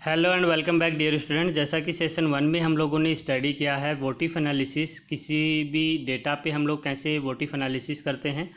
Hello and welcome back dear student. जैसा कि session 1 में हम लोगों ने स्टडी किया है वोटिफ एनालिसिस, किसी भी डेटा पे हम लोग कैसे वोटिफ एनालिसिस करते हैं।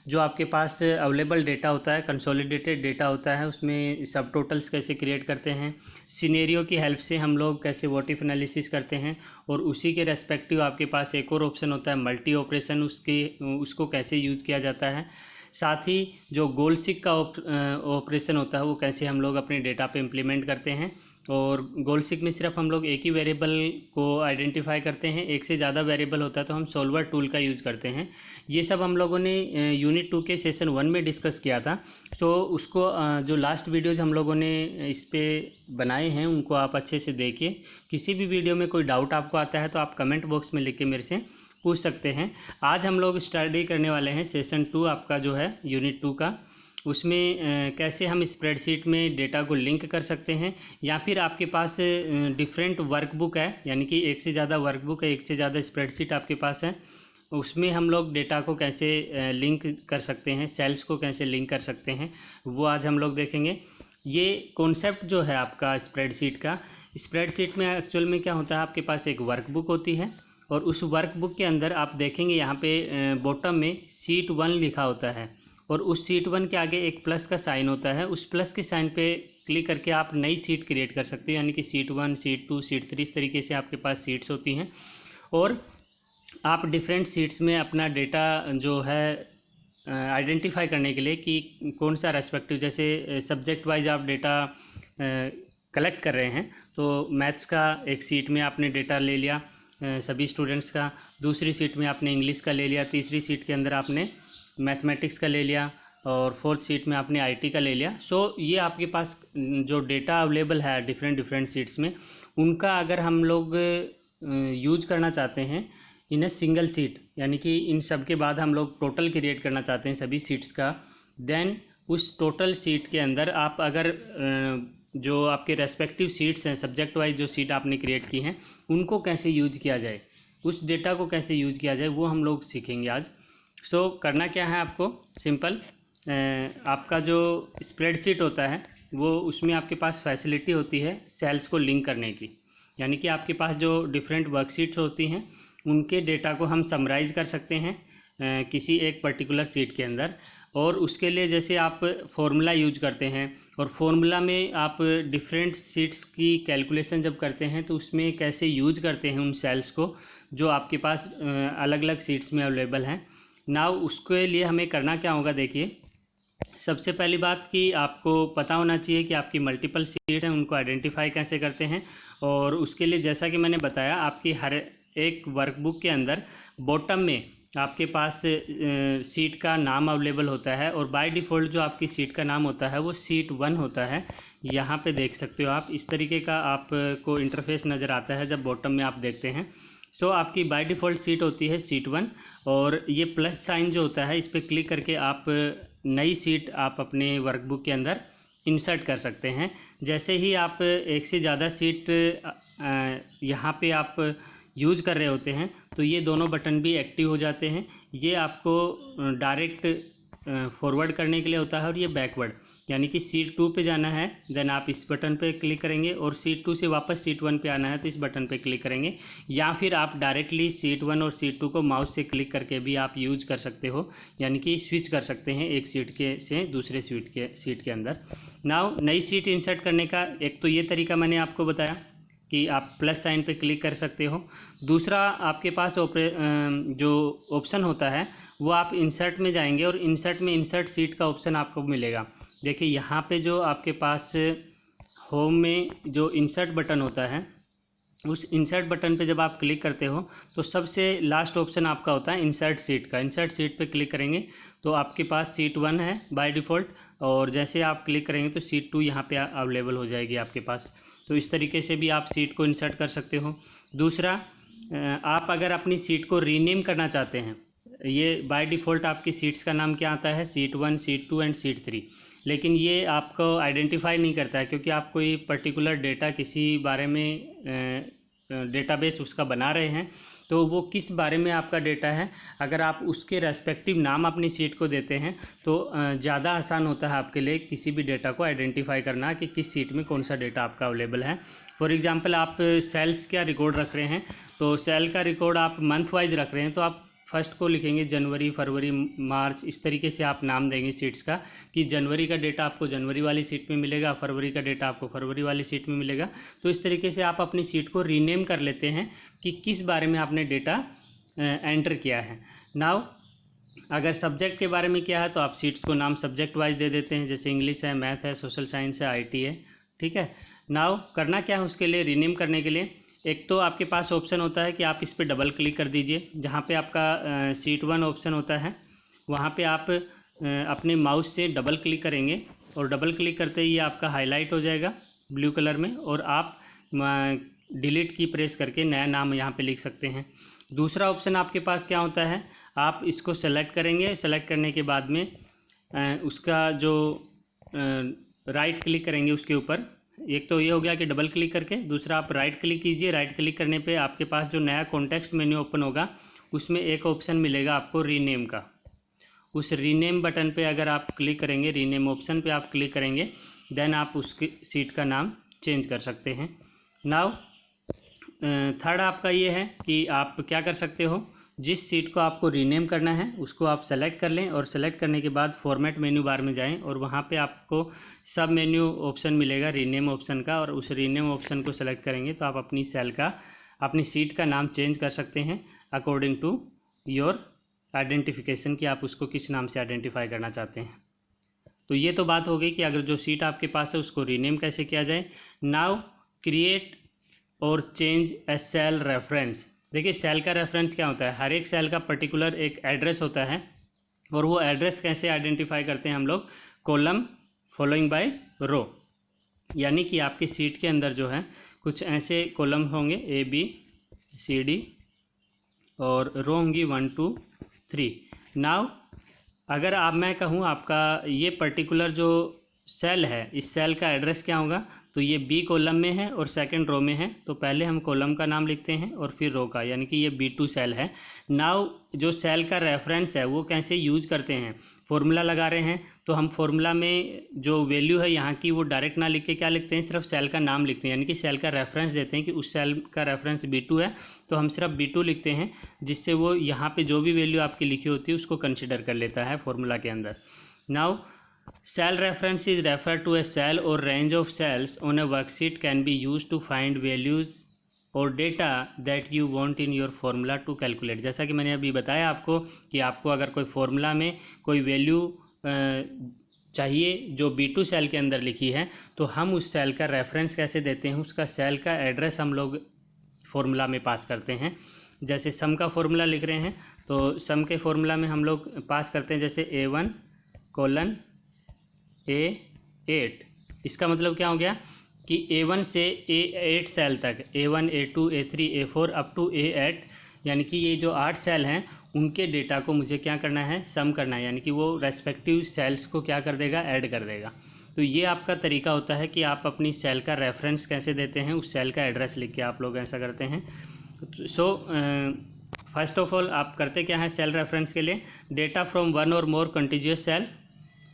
जो आपके पास अवेलेबल डेटा होता है, कंसोलिडेटेड डेटा होता है, उसमें सब टोटल्स कैसे क्रिएट करते हैं, सिनेरियो की हेल्प से हम लोग कैसे वोटिफ एनालिसिस करते हैं, और उसी के रेस्पेक्टिव आपके पास एक और ऑप्शन होता है मल्टी ऑपरेशन, उसको कैसे यूज़ किया जाता है। साथ ही जो गोल सिक का ऑपरेशन होता है वो कैसे हम लोग अपने डेटा पे इम्प्लीमेंट करते हैं। और गोल सिक में सिर्फ हम लोग एक ही वेरिएबल को आइडेंटिफाई करते हैं, एक से ज़्यादा वेरिएबल होता है तो हम सॉल्वर टूल का यूज़ करते हैं। ये सब हम लोगों ने यूनिट 2 के सेशन 1 में डिस्कस किया था। सो उसको जो लास्ट वीडियोज़ हम लोगों ने इस पर बनाए हैं उनको आप अच्छे से देखिए। किसी भी वीडियो में कोई डाउट आपको आता है तो आप कमेंट बॉक्स में लिख के मेरे से पूछ सकते हैं। आज हम लोग स्टडी करने वाले हैं सेशन 2 आपका जो है यूनिट 2 का। उसमें कैसे हम स्प्रेडशीट में डेटा को लिंक कर सकते हैं, या फिर आपके पास डिफरेंट वर्कबुक है, यानी कि एक से ज़्यादा वर्कबुक है, एक से ज़्यादा स्प्रेडशीट आपके पास है, उसमें हम लोग डेटा को कैसे लिंक कर सकते हैं, सेल्स को कैसे लिंक कर सकते हैं, वो आज हम लोग देखेंगे। ये कॉन्सेप्ट जो है आपका स्प्रेडशीट में एक्चुअल में क्या होता है, आपके पास एक वर्कबुक होती है और उस वर्कबुक के अंदर आप देखेंगे यहाँ पे बॉटम में शीट 1 लिखा होता है, और उस शीट 1 के आगे एक प्लस का साइन होता है। उस प्लस के साइन पे क्लिक करके आप नई शीट क्रिएट कर सकते हो, यानी कि शीट 1, शीट 2, शीट 3, इस तरीके से आपके पास शीट्स होती हैं। और आप डिफरेंट शीट्स में अपना डेटा जो है आइडेंटिफाई करने के लिए कि कौन सा रेस्पेक्टिव, जैसे सब्जेक्ट वाइज आप डेटा कलेक्ट कर रहे हैं, तो मैथ्स का एक शीट में आपने डेटा ले लिया सभी स्टूडेंट्स का, दूसरी शीट में आपने इंग्लिश का ले लिया, तीसरी शीट के अंदर आपने मैथमेटिक्स का ले लिया, और फोर्थ शीट में आपने आईटी का ले लिया। सो ये आपके पास जो डेटा अवेलेबल है डिफरेंट शीट्स में, उनका अगर हम लोग यूज करना चाहते हैं इन ए सिंगल शीट, यानी कि इन सब के बाद हम लोग टोटल क्रिएट करना चाहते हैं सभी सीट्स का, देन उस टोटल सीट के अंदर आप अगर जो आपके रेस्पेक्टिव सीट्स हैं, सब्जेक्ट वाइज जो सीट आपने क्रिएट की हैं, उनको कैसे यूज किया जाए, उस डेटा को कैसे यूज किया जाए, वो हम लोग सीखेंगे आज। सो करना क्या है आपको, सिंपल, आपका जो स्प्रेडशीट होता है वो उसमें आपके पास फैसिलिटी होती है सेल्स को लिंक करने की, यानी कि आपके पास जो डिफरेंट वर्कशीट्स होती हैं उनके डेटा को हम समराइज़ कर सकते हैं किसी एक पर्टिकुलर सीट के अंदर। और उसके लिए जैसे आप फॉर्मूला यूज करते हैं, और फॉर्मूला में आप डिफरेंट सीट्स की कैलकुलेशन जब करते हैं तो उसमें कैसे यूज करते हैं उन सेल्स को जो आपके पास अलग अलग सीट्स में अवेलेबल हैं। नाउ उसके लिए हमें करना क्या होगा, देखिए सबसे पहली बात कि आपको पता होना चाहिए कि आपकी मल्टीपल सीट हैं, उनको आइडेंटिफाई कैसे करते हैं। और उसके लिए जैसा कि मैंने बताया, आपकी हर एक वर्कबुक के अंदर बॉटम में आपके पास सीट का नाम अवेलेबल होता है, और बाय डिफ़ॉल्ट जो आपकी सीट का नाम होता है वो शीट 1 होता है। यहाँ पे देख सकते हो आप, इस तरीके का आपको इंटरफेस नज़र आता है जब बॉटम में आप देखते हैं। सो आपकी बाय डिफ़ॉल्ट सीट होती है शीट 1, और ये प्लस साइन जो होता है इस पर क्लिक करके आप नई सीट आप अपने वर्कबुक के अंदर इंसर्ट कर सकते हैं। जैसे ही आप एक से ज़्यादा सीट यहाँ पे आप यूज कर रहे होते हैं तो ये दोनों बटन भी एक्टिव हो जाते हैं। ये आपको डायरेक्ट फॉरवर्ड करने के लिए होता है, और ये बैकवर्ड, यानी कि सीट 2 पे जाना है देन आप इस बटन पे क्लिक करेंगे, और सीट 2 से वापस सीट 1 पे आना है तो इस बटन पे क्लिक करेंगे। या फिर आप डायरेक्टली सीट 1 और सीट 2 को माउस से क्लिक करके भी आप यूज कर सकते हो, यानी कि स्विच कर सकते हैं एक सीट के से दूसरे सीट के अंदर। नाउ नई सीट इंसर्ट करने का एक तो ये तरीका मैंने आपको बताया कि आप प्लस साइन पे क्लिक कर सकते हो। दूसरा आपके पास जो ऑप्शन होता है वो आप इंसर्ट में जाएंगे, और इंसर्ट में इंसर्ट सीट का ऑप्शन आपको मिलेगा। देखिए यहाँ पे जो आपके पास होम में जो इंसर्ट बटन होता है, उस इंसर्ट बटन पे जब आप क्लिक करते हो तो सबसे लास्ट ऑप्शन आपका होता है इंसर्ट सीट का। इंसर्ट सीट पे क्लिक करेंगे तो आपके पास सीट 1 है बाय डिफ़ॉल्ट, और जैसे आप क्लिक करेंगे तो सीट 2 यहाँ पे अवेलेबल हो जाएगी आपके पास। तो इस तरीके से भी आप सीट को इंसर्ट कर सकते हो। दूसरा, आप अगर अपनी सीट को रीनेम करना चाहते हैं, ये बाय डिफ़ॉल्ट आपकी सीट्स का नाम क्या आता है, सीट 1, सीट 2 एंड सीट 3, लेकिन ये आपको आइडेंटिफाई नहीं करता है क्योंकि आप कोई पर्टिकुलर डेटा किसी बारे में डेटाबेस उसका बना रहे हैं। तो वो किस बारे में आपका डेटा है, अगर आप उसके रेस्पेक्टिव नाम अपनी सीट को देते हैं तो ज़्यादा आसान होता है आपके लिए किसी भी डेटा को आइडेंटिफाई करना कि किस सीट में कौन सा डेटा आपका अवेलेबल है। फॉर एग्जांपल आप सेल्स का रिकॉर्ड रख रहे हैं, तो सेल का रिकॉर्ड आप मंथ वाइज रख रहे हैं, तो आप फर्स्ट को लिखेंगे जनवरी, फरवरी, मार्च, इस तरीके से आप नाम देंगे सीट्स का कि जनवरी का डेटा आपको जनवरी वाली सीट में मिलेगा, फरवरी का डेटा आपको फरवरी वाली सीट में मिलेगा। तो इस तरीके से आप अपनी सीट को रीनेम कर लेते हैं कि किस बारे में आपने डेटा एंटर किया है। नाउ अगर सब्जेक्ट के बारे में किया है तो आप सीट्स को नाम सब्जेक्ट वाइज दे देते हैं, जैसे इंग्लिश है, मैथ है, सोशल साइंस है, आईटी है, ठीक है। नाउ करना क्या है उसके लिए, रीनेम करने के लिए एक तो आपके पास ऑप्शन होता है कि आप इस पर डबल क्लिक कर दीजिए, जहाँ पे आपका सीट 1 ऑप्शन होता है वहाँ पे आप अपने माउस से डबल क्लिक करेंगे और डबल क्लिक करते ही आपका हाईलाइट हो जाएगा ब्लू कलर में, और आप डिलीट की प्रेस करके नया नाम यहाँ पे लिख सकते हैं। दूसरा ऑप्शन आपके पास क्या होता है, आप इसको सेलेक्ट करेंगे, सेलेक्ट करने के बाद में उसका जो राइट क्लिक करेंगे उसके ऊपर, एक तो ये हो गया कि डबल क्लिक करके, दूसरा आप राइट क्लिक कीजिए। राइट क्लिक करने पे आपके पास जो नया कॉन्टेक्स्ट मेन्यू ओपन होगा उसमें एक ऑप्शन मिलेगा आपको रीनेम का। उस रीनेम बटन पे अगर आप क्लिक करेंगे, रीनेम ऑप्शन पे आप क्लिक करेंगे, देन आप उसकी सीट का नाम चेंज कर सकते हैं। नाउ थर्ड आपका ये है कि आप क्या कर सकते हो, जिस सीट को आपको रीनेम करना है उसको आप सेलेक्ट कर लें और सेलेक्ट करने के बाद फॉर्मेट मेन्यू बार में जाएं और वहाँ पे आपको सब मेन्यू ऑप्शन मिलेगा रीनेम ऑप्शन का, और उस रीनेम ऑप्शन को सेलेक्ट करेंगे तो आप अपनी सेल का, अपनी सीट का नाम चेंज कर सकते हैं अकॉर्डिंग टू योर आइडेंटिफिकेशन कि आप उसको किस नाम से आइडेंटिफाई करना चाहते हैं। तो ये तो बात हो गई कि अगर जो सीट आपके पास है उसको रीनेम कैसे किया जाए। नाउ क्रिएट और चेंज ए सेल रेफरेंस। देखिए सेल का रेफरेंस क्या होता है, हर एक सेल का पर्टिकुलर एक एड्रेस होता है, और वो एड्रेस कैसे आइडेंटिफाई करते हैं हम लोग, कॉलम फॉलोइंग बाय रो, यानी कि आपकी सीट के अंदर जो है कुछ ऐसे कॉलम होंगे ए बी सी डी और रो होंगी 1 2 3। नाउ अगर आप मैं कहूँ आपका ये पर्टिकुलर जो सेल है, इस सेल का एड्रेस क्या होगा, तो ये बी कॉलम में है और सेकंड रो में है, तो पहले हम कॉलम का नाम लिखते हैं और फिर रो का, यानी कि ये B2 सेल है। नाउ जो सेल का रेफरेंस है वो कैसे यूज करते हैं, फॉर्मूला लगा रहे हैं तो हम फॉर्मूला में जो वैल्यू है यहाँ की वो डायरेक्ट ना लिख के क्या लिखते हैं, सिर्फ सेल का नाम लिखते हैं, यानी कि सेल का रेफरेंस देते हैं कि उस सेल का रेफरेंस B2 है तो हम सिर्फ B2 लिखते हैं, जिससे वो यहाँ पे जो भी वैल्यू आपकी लिखी होती है उसको कंसिडर कर लेता है फॉर्मूला के अंदर। Now cell reference is referred to a cell or range of cells on a worksheet, can be used to find values or data that you want in your formula to calculate। जैसा कि मैंने अभी बताया आपको कि आपको अगर कोई फॉर्मूला में कोई वैल्यू चाहिए जो B2 सेल के अंदर लिखी है, तो हम उस सेल का रेफरेंस कैसे देते हैं, उसका सेल का एड्रेस हम लोग फॉर्मूला में पास करते हैं। जैसे सम का फॉर्मूला लिख रहे हैं तो सम के फॉर्मूला में हम लोग पास करते हैं जैसे A1 कोलन A8। इसका मतलब क्या हो गया कि A1 से A8 सेल तक, A1 A2 A3 A4 up to A8, यानी कि ये जो 8 सेल हैं उनके डेटा को मुझे क्या करना है, सम करना है, यानी कि वो रेस्पेक्टिव सेल्स को क्या कर देगा, ऐड कर देगा। तो ये आपका तरीका होता है कि आप अपनी सेल का रेफरेंस कैसे देते हैं, उस सेल का एड्रेस लिख के आप लोग ऐसा करते हैं। सो फर्स्ट ऑफ ऑल आप करते क्या है सेल रेफरेंस के लिए, डेटा फ्रॉम वन और मोर कंटिन्यूस सेल।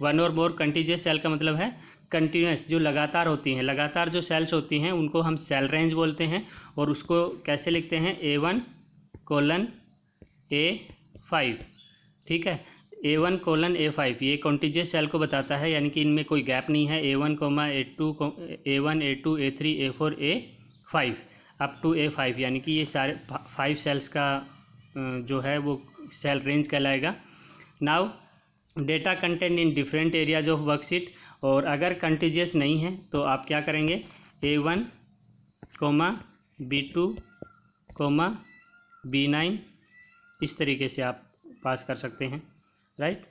वन और मोर कंटिन्यूस सेल का मतलब है कंटिन्यूस, जो लगातार होती हैं, लगातार जो सेल्स होती हैं उनको हम सेल रेंज बोलते हैं, और उसको कैसे लिखते हैं, A1 कोलन A5, ठीक है। A1 कोलन A5 ये कंटिन्यूस सेल को बताता है, यानी कि इनमें कोई गैप नहीं है, A1 A1 A2 A3 A4 A5 up to A5, यानी कि ये सारे 5 सेल्स का जो है वो सेल रेंज कहलाएगा। Now data content in different areas of worksheet, और अगर कंटिन्यूस नहीं है तो आप क्या करेंगे, A1 B2 B9 इस तरीके से आप पास कर सकते हैं, right.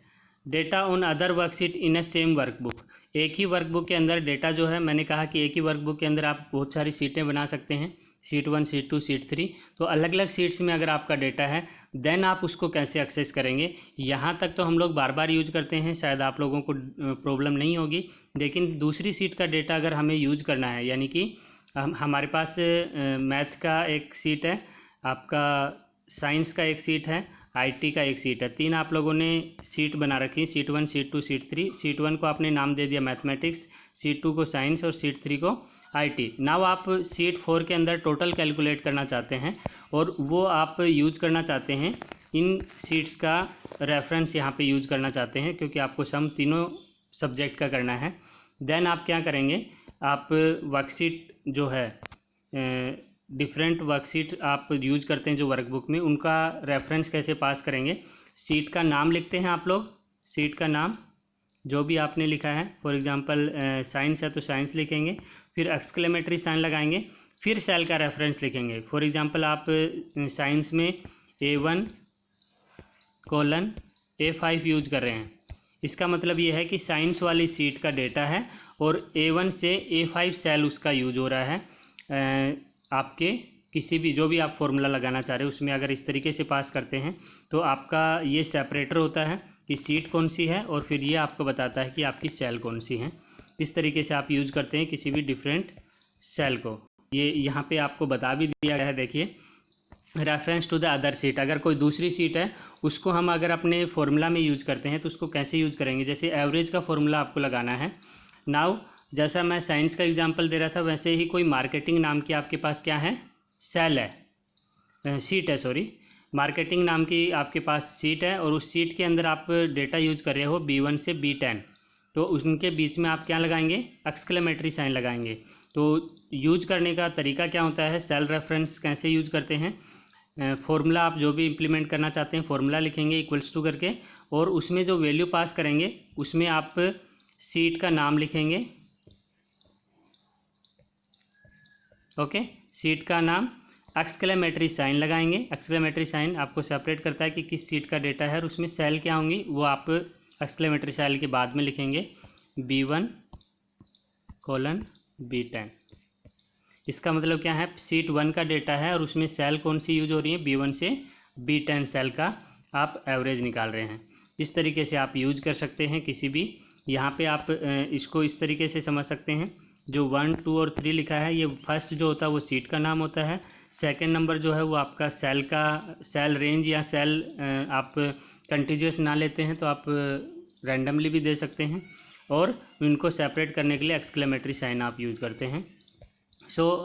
Data on other worksheet in A same workbook, एक ही वर्कबुक के अंदर डेटा जो है, मैंने कहा कि एक ही वर्कबुक के अंदर आप बहुत सारी सीटें बना सकते हैं, सीट 1 सीट 2 सीट 3, तो अलग अलग सीट्स में अगर आपका डेटा है देन आप उसको कैसे एक्सेस करेंगे। यहाँ तक तो हम लोग बार बार यूज करते हैं, शायद आप लोगों को प्रॉब्लम नहीं होगी, लेकिन दूसरी सीट का डेटा अगर हमें यूज करना है, यानी कि हमारे पास मैथ का एक सीट है आपका साइंस का एक सीट है, आईटी का एक सीट है। 3 आप लोगों ने सीट बना रखी है, सीट 1, सीट 2, सीट 3। सीट 1 को आपने नाम दे दिया मैथमेटिक्स, सीट 2 को साइंस और सीट 3 को आईटी। नाउ आप सीट 4 के अंदर टोटल कैलकुलेट करना चाहते हैं और वो आप यूज करना चाहते हैं, इन सीट्स का रेफरेंस यहाँ पे यूज करना चाहते हैं क्योंकि आपको सम तीनों सब्जेक्ट का करना है। देन आप क्या करेंगे, आप वर्कशीट जो है, डिफरेंट वर्कशीट आप यूज करते हैं जो वर्कबुक में, उनका रेफरेंस कैसे पास करेंगे। सीट का नाम लिखते हैं आप लोग, सीट का नाम जो भी आपने लिखा है, फॉर एग्जांपल साइंस है तो साइंस लिखेंगे, फिर एक्सक्लेमेटरी साइन लगाएंगे, फिर सेल का रेफरेंस लिखेंगे। फॉर एग्जांपल आप साइंस में A1:A5 यूज कर रहे हैं, इसका मतलब ये है कि साइंस वाली सीट का डेटा है और A1 से A5 सेल उसका यूज हो रहा है। आपके किसी भी जो भी आप फॉर्मूला लगाना चाह रहे हो उसमें अगर इस तरीके से पास करते हैं तो आपका ये सेपरेटर होता है कि सीट कौन सी है और फिर ये आपको बताता है कि आपकी सेल कौन सी है। इस तरीके से आप यूज करते हैं किसी भी डिफरेंट सेल को। ये यहाँ पे आपको बता भी दिया गया है, देखिए reference to the other sheet. अगर कोई दूसरी सीट है उसको हम अगर अपने फॉर्मूला में यूज करते हैं तो उसको कैसे यूज करेंगे, जैसे एवरेज का फॉर्मूला आपको लगाना है। नाउ जैसा मैं साइंस का एग्जांपल दे रहा था वैसे ही कोई मार्केटिंग नाम की आपके पास क्या है, सेल है, सीट है, सॉरी, मार्केटिंग नाम की आपके पास सीट है और उस सीट के अंदर आप डेटा यूज कर रहे हो B1 से B10, तो उनके बीच में आप क्या लगाएंगे, एक्सक्लेमेटरी साइन लगाएंगे। तो यूज करने का तरीका क्या होता है, सेल रेफरेंस कैसे यूज करते हैं, फॉर्मूला आप जो भी इम्प्लीमेंट करना चाहते हैं फॉर्मूला लिखेंगे इक्वल्स टू करके, और उसमें जो वैल्यू पास करेंगे उसमें आप सीट का नाम लिखेंगे, ओके, सीट का नाम, एक्सक्लेमेटरी साइन लगाएंगे। एक्सक्लेमेटरी साइन आपको सेपरेट करता है कि किस सीट का डेटा है और उसमें सेल क्या होंगी वो आप एक्सक्लेमेटरी साइन के बाद में लिखेंगे, B1:B10। इसका मतलब क्या है, सीट 1 का डेटा है और उसमें सेल कौन सी यूज हो रही है, B1 से B10 सेल का आप एवरेज निकाल रहे हैं। इस तरीके से आप यूज कर सकते हैं किसी भी, यहाँ पे आप इसको इस तरीके से समझ सकते हैं, जो 1, 2 और 3 लिखा है ये फर्स्ट जो होता है वो सीट का नाम होता है, सेकंड नंबर जो है वो आपका सेल का, सेल रेंज या सेल आप कंटिन्यूस ना लेते हैं तो आप रैंडमली भी दे सकते हैं, और इनको सेपरेट करने के लिए एक्सक्लेमेटरी साइन आप यूज़ करते हैं। सो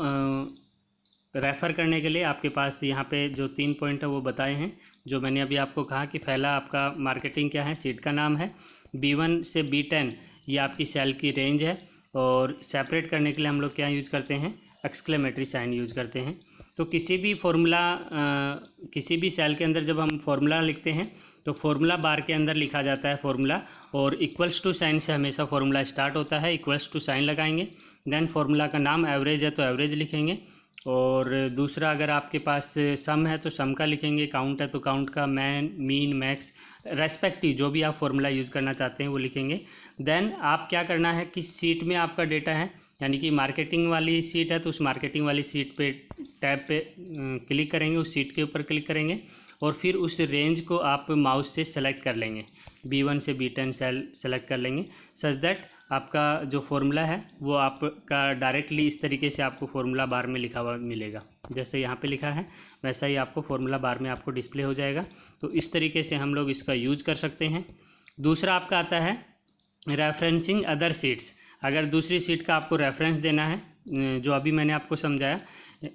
रेफ़र करने के लिए आपके पास यहाँ पे जो 3 पॉइंट है वो बताए हैं, जो मैंने अभी आपको कहा कि पहला आपका मार्केटिंग क्या है, सीट का नाम है, B1 से B10 ये आपकी सेल की रेंज है, और सेपरेट करने के लिए हम लोग क्या यूज़ करते हैं, एक्सक्लेमेटरी साइन यूज़ करते हैं। तो किसी भी फॉर्मूला, किसी भी सेल के अंदर जब हम फॉर्मूला लिखते हैं तो फॉर्मूला बार के अंदर लिखा जाता है फॉर्मूला, और इक्वल्स टू साइन से हमेशा फॉर्मूला स्टार्ट होता है, इक्वल्स टू साइन लगाएंगे, देन फॉर्मूला का नाम एवरेज है तो एवरेज लिखेंगे, और दूसरा अगर आपके पास सम है तो सम का लिखेंगे, काउंट है तो काउंट का, मैन, मीन, मैक्स, रेस्पेक्टिव जो भी आप फॉर्मूला यूज़ करना चाहते हैं वो लिखेंगे। देन आप क्या करना है, किस सीट में आपका डेटा है, यानी कि मार्केटिंग वाली सीट है तो उस मार्केटिंग वाली सीट पे टैब पे क्लिक करेंगे, उस सीट के ऊपर क्लिक करेंगे और फिर उस रेंज को आप माउस से सेलेक्ट कर लेंगे, B1 से B10 सेल सेलेक्ट कर लेंगे, सच दैट आपका जो फॉर्मूला है वो आपका डायरेक्टली इस तरीके से आपको फॉर्मूला बार में लिखा हुआ मिलेगा, जैसे यहाँ पे लिखा है वैसा ही आपको फॉर्मूला बार में आपको डिस्प्ले हो जाएगा। तो इस तरीके से हम लोग इसका यूज कर सकते हैं। दूसरा आपका आता है रेफरेंसिंग अदर सीट्स। अगर दूसरी सीट का आपको रेफरेंस देना है, जो अभी मैंने आपको समझाया,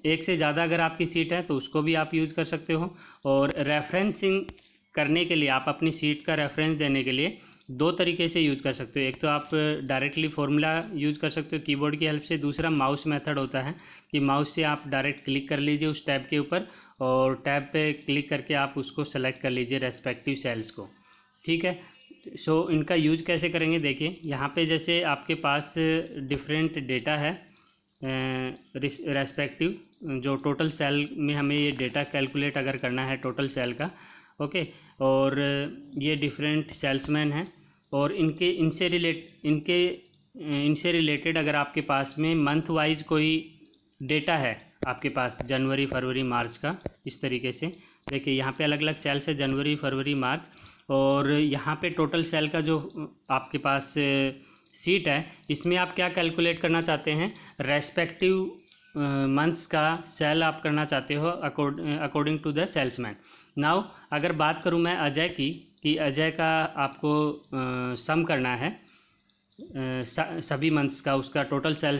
एक से ज़्यादा अगर आपकी सीट है तो उसको भी आप यूज़ कर सकते हो। और रेफरेंसिंग करने के लिए आप अपनी सीट का रेफरेंस देने के लिए 2 तरीके से यूज़ कर सकते हो। एक तो आप डायरेक्टली फॉर्मूला यूज़ कर सकते हो कीबोर्ड की हेल्प से, दूसरा माउस मेथड होता है कि माउस से आप डायरेक्ट क्लिक कर लीजिए उस टैब के ऊपर और टैब पे क्लिक करके आप उसको सेलेक्ट कर लीजिए रेस्पेक्टिव सेल्स को, ठीक है। सो इनका यूज कैसे करेंगे, देखिए यहाँ पे जैसे आपके पास डिफरेंट डेटा है रेस्पेक्टिव, जो टोटल सेल में हमें ये डेटा कैलकुलेट अगर करना है टोटल सेल का, ओके, और ये डिफरेंट सेल्समैन हैं और इनसे रिलेटेड अगर आपके पास में मंथ वाइज कोई डेटा है आपके पास, जनवरी, फरवरी, मार्च का, इस तरीके से देखिए यहाँ पे अलग अलग सेल्स है, जनवरी, फरवरी, मार्च, और यहाँ पे टोटल सेल का जो आपके पास सीट है इसमें आप क्या कैलकुलेट करना चाहते हैं, रेस्पेक्टिव मंथ्स का सेल आप करना चाहते हो according to the salesman. Now अगर बात करूं मैं अजय की, कि अजय का आपको सम करना है सभी मंथ्स का, उसका टोटल सेल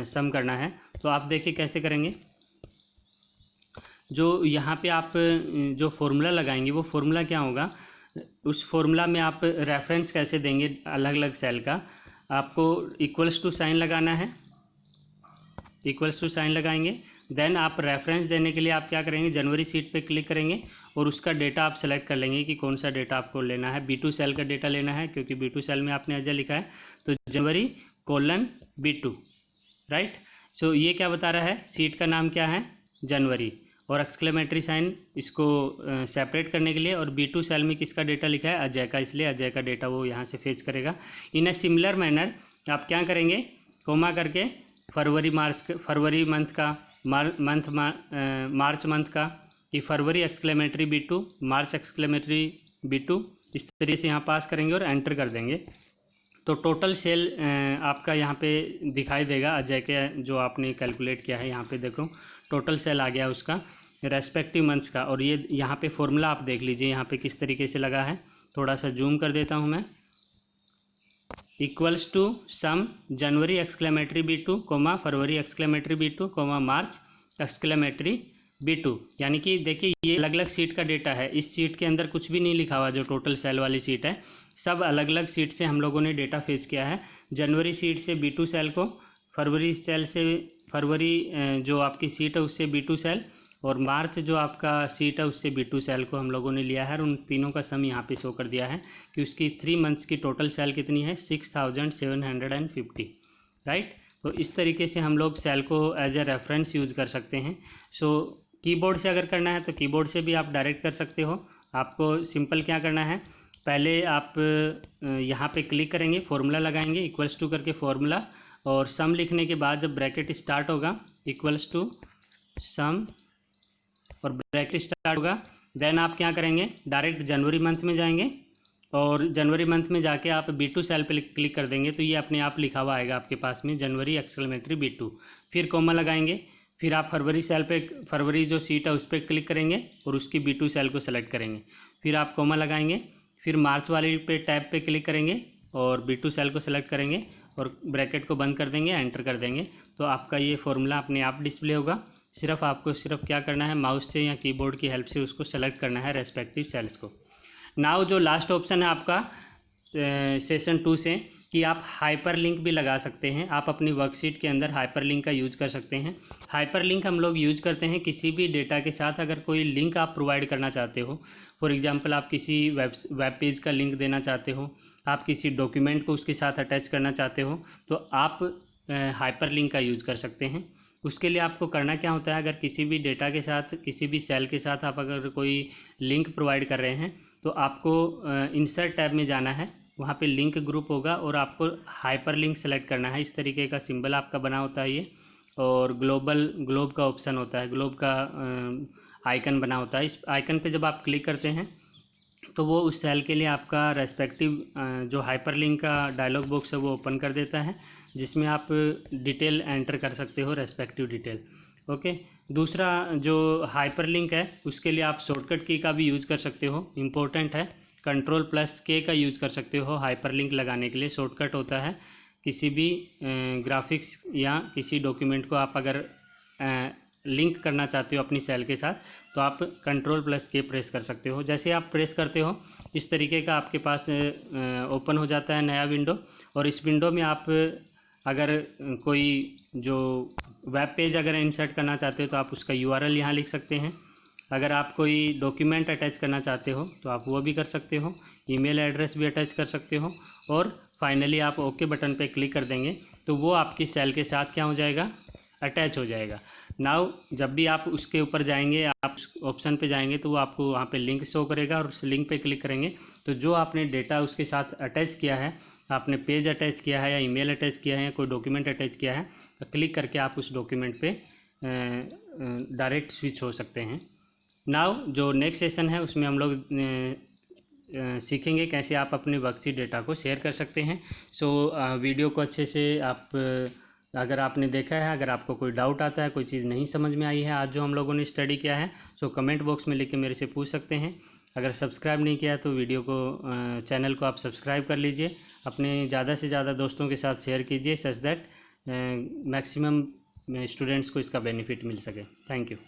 सम करना है, तो आप देखिए कैसे करेंगे। जो यहाँ पे आप जो फॉर्मूला लगाएंगे वो फॉर्मूला क्या होगा, उस फॉर्मूला में आप रेफरेंस कैसे देंगे अलग अलग सेल का, आपको इक्वल्स टू साइन लगाना है, इक्वल्स टू साइन लगाएंगे। देन आप रेफरेंस देने के लिए आप क्या करेंगे, जनवरी शीट पे क्लिक करेंगे और उसका डेटा आप सेलेक्ट कर लेंगे कि कौन सा डेटा आपको लेना है। B2 सेल का डेटा लेना है क्योंकि B2 सेल में आपने अजय लिखा है, तो जनवरी कोलन B2, राइट। सो ये क्या बता रहा है, शीट का नाम क्या है, जनवरी, और एक्सक्लेमेटरी साइन इसको सेपरेट करने के लिए, और B2 सेल में किसका डेटा लिखा है, अजय का, इसलिए अजय का डेटा वो यहाँ से फेच करेगा। इन अ सिमिलर मैनर आप क्या करेंगे, कोमा करके फरवरी मंथ का, मार्च मंथ का, कि फरवरी एक्सक्लेमेटरी B2, मार्च एक्सक्लेमेटरी B2, इस तरीके से यहाँ पास करेंगे और एंटर कर देंगे। तो टोटल सेल आपका यहाँ पे दिखाई देगा अजय के, जो आपने कैलकुलेट किया है, यहाँ पे देखो टोटल सेल आ गया उसका रेस्पेक्टिव मंथ्स का। और ये यहाँ पे फॉर्मूला आप देख लीजिए यहाँ पे किस तरीके से लगा है, थोड़ा सा जूम कर देता हूँ मैं। Equals to sum January exclamatory B2 comma February exclamatory B2 comma March exclamatory B2, यानी कि देखिए ये अलग अलग सीट का डेटा है, इस सीट के अंदर कुछ भी नहीं लिखा हुआ, जो टोटल सेल वाली सीट है, सब अलग अलग सीट से हम लोगों ने डेटा फेच किया है। जनवरी सीट से B2 सेल को, फरवरी सेल से फरवरी जो आपकी सीट है उससे B2 सेल, और मार्च जो आपका सीट है उससे B2 सेल को हम लोगों ने लिया है, और उन तीनों का सम यहाँ पे शो कर दिया है कि उसकी 3 मंथ्स की टोटल सेल कितनी है, 6750, राइट। तो इस तरीके से हम लोग सेल को एज ए रेफरेंस यूज़ कर सकते हैं। सो कीबोर्ड से अगर करना है तो कीबोर्ड से भी आप डायरेक्ट कर सकते हो। आपको सिंपल क्या करना है, पहले आप यहाँ पे क्लिक करेंगे, फॉर्मूला लगाएंगे, इक्वल्स टू करके फॉर्मूला, और सम लिखने के बाद जब ब्रैकेट स्टार्ट होगा, इक्वल्स टू सम, और ब्रैकेट स्टार्ट होगा, देन आप क्या करेंगे, डायरेक्ट जनवरी मंथ में जाएंगे, और जनवरी मंथ में जाके आप B2 सेल पे क्लिक कर देंगे, तो ये अपने आप लिखा हुआ आएगा आपके पास में, जनवरी एक्सक्लेमेटरी B2। फिर कोमा लगाएंगे, फिर आप फरवरी सेल पे, फरवरी जो सीट है उस पर क्लिक करेंगे और उसकी B2 सेल को सेलेक्ट करेंगे, फिर आप कोमा लगाएंगे, फिर मार्च वाली पे टैब पे क्लिक करेंगे और B2 सेल को सेलेक्ट करेंगे और ब्रैकेट को बंद कर देंगे, एंटर कर देंगे, तो आपका ये फॉर्मूला अपने आप डिस्प्ले होगा। सिर्फ आपको क्या करना है, माउस से या कीबोर्ड की हेल्प से उसको सेलेक्ट करना है रेस्पेक्टिव सेल्स को। नाउ जो लास्ट ऑप्शन है आपका सेशन 2 से, कि आप हाइपर लिंक भी लगा सकते हैं, आप अपनी वर्कशीट के अंदर हाइपर लिंक का यूज़ कर सकते हैं। हाइपर लिंक हम लोग यूज़ करते हैं किसी भी डेटा के साथ, अगर कोई लिंक आप प्रोवाइड करना चाहते हो, फॉर एग्जांपल आप किसी वेब पेज का लिंक देना चाहते हो, आप किसी डॉक्यूमेंट को उसके साथ अटैच करना चाहते हो, तो आप हाइपर लिंक का यूज़ कर सकते हैं। उसके लिए आपको करना क्या होता है, अगर किसी भी डेटा के साथ, किसी भी सेल के साथ आप अगर कोई लिंक प्रोवाइड कर रहे हैं, तो आपको इंसर्ट टैब में जाना है, वहाँ पे लिंक ग्रुप होगा और आपको हाइपर लिंक सेलेक्ट करना है। इस तरीके का सिंबल आपका बना होता है ये, और ग्लोब का ऑप्शन होता है, ग्लोब का आइकन बना होता है। इस आइकन पे जब आप क्लिक करते हैं तो वो उस सेल के लिए आपका रेस्पेक्टिव जो हाइपर लिंक का डायलॉग बॉक्स है वो ओपन कर देता है, जिसमें आप डिटेल एंटर कर सकते हो, रेस्पेक्टिव डिटेल। ओके, दूसरा जो हाइपर लिंक है उसके लिए आप शॉर्टकट की का भी यूज़ कर सकते हो, इम्पोर्टेंट है, Ctrl+K का यूज़ कर सकते हो हाइपर लिंक लगाने के लिए। शॉर्टकट होता है किसी भी ग्राफिक्स या किसी डॉक्यूमेंट को आप अगर लिंक करना चाहते हो अपनी सेल के साथ, तो आप Ctrl+K प्रेस कर सकते हो। जैसे आप प्रेस करते हो इस तरीके का आपके पास ओपन हो जाता है नया विंडो, और इस विंडो में आप अगर कोई जो वेब पेज अगर इंसर्ट करना चाहते हो तो आप उसका URL यहाँ लिख सकते हैं। अगर आप कोई डॉक्यूमेंट अटैच करना चाहते हो तो आप वो भी कर सकते हो, ईमेल एड्रेस भी अटैच कर सकते हो, और फाइनली आप ओके बटन पे क्लिक कर देंगे तो वो आपकी सेल के साथ क्या हो जाएगा, अटैच हो जाएगा। नाउ जब भी आप उसके ऊपर जाएंगे, आप ऑप्शन पे जाएंगे, तो वो आपको वहाँ पे लिंक शो करेगा, और उस लिंक पे क्लिक करेंगे तो जो आपने डेटा उसके साथ अटैच किया है, आपने पेज अटैच किया है या ईमेल अटैच किया है या कोई डॉक्यूमेंट अटैच किया है, तो क्लिक करके आप उस डॉक्यूमेंट पे डायरेक्ट स्विच हो सकते हैं। नाउ जो नेक्स्ट सेशन है उसमें हम लोग सीखेंगे कैसे आप अपने वर्कशीट डेटा को शेयर कर सकते हैं। सो वीडियो को अच्छे से आप अगर आपने देखा है, अगर आपको कोई डाउट आता है, कोई चीज़ नहीं समझ में आई है आज जो हम लोगों ने स्टडी किया है, सो कमेंट बॉक्स में लिख के मेरे से पूछ सकते हैं। अगर सब्सक्राइब नहीं किया तो वीडियो को चैनल को आप सब्सक्राइब कर लीजिए, अपने ज़्यादा से ज़्यादा दोस्तों के साथ शेयर कीजिए, सच दैट मैक्सिमम स्टूडेंट्स को इसका बेनिफिट मिल सके। Thank you.